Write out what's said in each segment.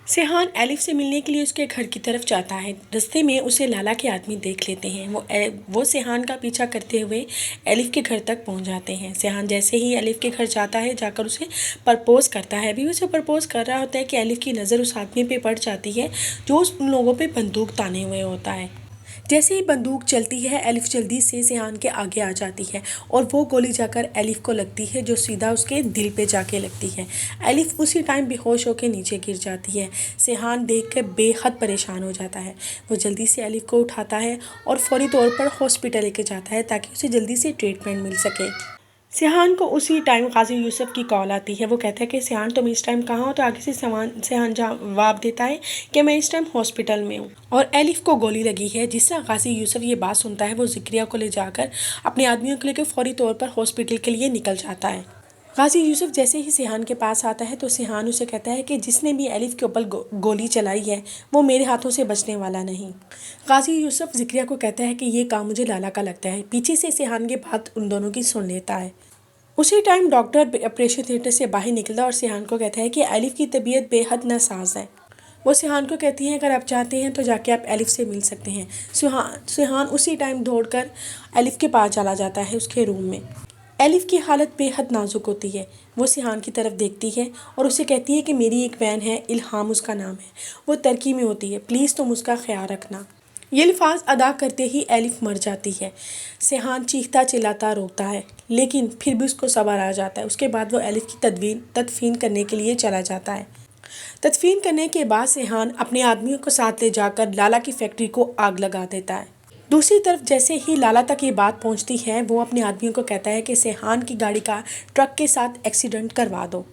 सेहान elif से मिलने के लिए उसके घर की तरफ जाता है। रास्ते में उसे लाला के आदमी देख लेते हैं। वो सेहान का पीछा करते हुए एलिफ के घर तक पहुंच जाते हैं। सेहान जैसे ही एलिफ के घर जाता है जाकर उसे प्रपोज करता है। अभी उसे प्रपोज कर रहा होता है कि एलिफ की नज़र उस आदमी पे पड़ जाती है जो उन लोगों पे बंदूक ताने हुए होता है। जैसे ही बंदूक चलती है एलिफ जल्दी से सेहान के आगे आ जाती है और वो गोली जाकर एलिफ को लगती है जो सीधा उसके दिल पे जाके लगती है। एलिफ उसी टाइम बेहोश होकर नीचे गिर जाती है। सेहान देख कर बेहद परेशान हो जाता है। वो जल्दी से एलिफ को उठाता है और फौरी तौर पर हॉस्पिटल लेके जाता है ताकि उसे जल्दी से ट्रीटमेंट मिल सके। सेहान को उसी टाइम गाजी यूसुफ की कॉल आती है। वो कहता है कि सेहान तुम इस टाइम कहाँ हो, तो आगे से सेहान जवाब देता है कि मैं इस टाइम हॉस्पिटल में हूँ और एलिफ को गोली लगी है। जिससे गाजी यूसुफ ये बात सुनता है वो जिक्रिया को ले जाकर अपने आदमियों को लेकर फौरी तौर पर हॉस्पिटल के लिए निकल जाता है। गाजी यूसुफ जैसे ही सेहान के पास आता है तो सेहान उसे कहता है कि जिसने भी एलिफ के ऊपर गोली चलाई है वो मेरे हाथों से बचने वाला नहीं। गाजी यूसुफ जिक्रिया को कहता है कि ये काम मुझे लाला का लगता है। पीछे से सेहान के बात उन दोनों की सुन लेता है। उसी टाइम डॉक्टर ऑपरेशन थिएटर से बाहर निकलता और सेहान को कहता है कि एलिफ की तबीयत बेहद नासाज है। वो सेहान को कहती है अगर आप चाहते हैं तो जाके आप एलिफ से मिल सकते हैं। सेहान उसी टाइम दौड़कर एलिफ के पास चला जाता है उसके रूम में। एलिफ की हालत बेहद नाजुक होती है। वो सेहान की तरफ देखती है और उसे कहती है कि मेरी एक बहन है, इल्हाम उसका नाम है, वो टर्की में होती है, प्लीज़ तुम उसका ख्याल रखना। ये अल्फाज अदा करते ही एलिफ मर जाती है। सेहान चीखता चिल्लाता रोता है लेकिन फिर भी उसको सब्र आ जाता है। उसके बाद वो एलिफ की तदफीन करने के लिए चला जाता है। तदफीन करने के बाद सेहान अपने आदमियों को साथ ले जाकर लाला की फैक्ट्री को आग लगा देता है। दूसरी तरफ जैसे ही लाला तक ये बात पहुंचती है वो अपने आदमियों को कहता है कि सेहान की गाड़ी का ट्रक के साथ एक्सीडेंट करवा दो।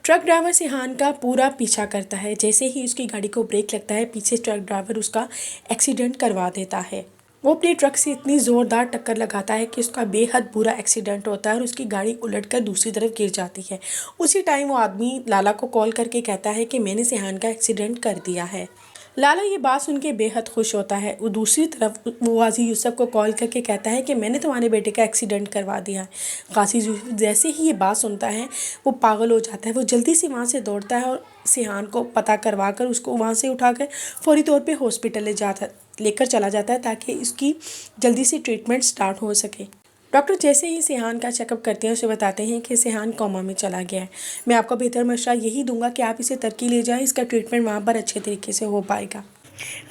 ट्रक ड्राइवर सेहान का पूरा पीछा करता है। जैसे ही उसकी गाड़ी को ब्रेक लगता है पीछे ट्रक ड्राइवर उसका एक्सीडेंट करवा देता है। वो अपने ट्रक से इतनी ज़ोरदार टक्कर लगाता है कि उसका बेहद बुरा एक्सीडेंट होता है और उसकी गाड़ी उलटकर दूसरी तरफ गिर जाती है। उसी टाइम वो आदमी लाला को कॉल करके कहता है कि मैंने सेहान का एक्सीडेंट कर दिया है। लाला ये बात सुन के बेहद खुश होता है। वो दूसरी तरफ वो गाजी यूसुफ को कॉल करके कहता है कि मैंने तुम्हारे बेटे का एक्सीडेंट करवा दिया है। गाजी यूसुफ जैसे ही ये बात सुनता है वो पागल हो जाता है। वो जल्दी से वहाँ से दौड़ता है और सेहान को पता करवा कर उसको वहाँ से उठाकर फौरी तौर पे हॉस्पिटल लेकर चला जाता है ताकि इसकी जल्दी से ट्रीटमेंट स्टार्ट हो सके। डॉक्टर जैसे ही सेहान का चेकअप करते हैं उसे बताते हैं कि सेहान कोमा में चला गया है। मैं आपको बेहतर मशवरा यही दूंगा कि आप इसे टर्की ले जाएं, इसका ट्रीटमेंट वहाँ पर अच्छे तरीके से हो पाएगा।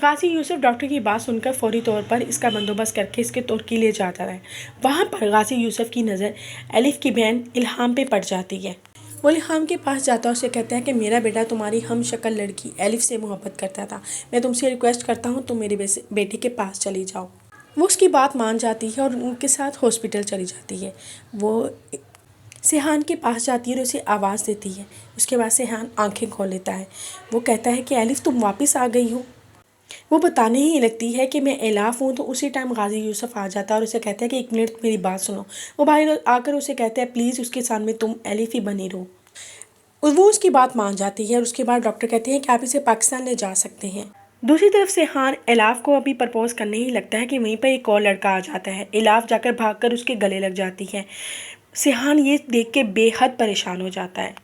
गाजी यूसुफ डॉक्टर की बात सुनकर फौरी तौर पर इसका बंदोबस्त करके इसके तुर्की ले जाता है। वहाँ पर गाजी यूसुफ की नज़र एलिफ की बहन इल्हाम पे पड़ जाती है। वो इल्हाम के पास जाता है, उसे कहता है कि मेरा बेटा तुम्हारी हम शक्ल लड़की एलिफ से मोहब्बत करता था। मैं तुमसे रिक्वेस्ट करता हूँ तुम मेरे बेटे के पास चली जाओ। वो उसकी बात मान जाती है और उनके साथ हॉस्पिटल चली जाती है। वो सेहान के पास जाती है और उसे आवाज़ देती है। उसके बाद सेहान आंखें खोल लेता है। वो कहता है कि एलिफ तुम वापस आ गई हो। वो बताने ही लगती है कि मैं एलाफ हूँ तो उसी टाइम गाजी यूसुफ आ जाता है और उसे कहता है कि एक मिनट मेरी बात सुनो। वो बाहर आकर उसे कहता है प्लीज़ उसके सामने तुम एलिफ ही बनी रहो। वो उसकी बात मान जाती है और उसके बाद डॉक्टर कहते हैं कि आप इसे पाकिस्तान ले जा सकते हैं। दूसरी तरफ सेहान एलाफ को अभी प्रपोज करने ही लगता है कि वहीं पर एक और लड़का आ जाता है। एलाफ जाकर भागकर उसके गले लग जाती है। सेहान ये देख के बेहद परेशान हो जाता है।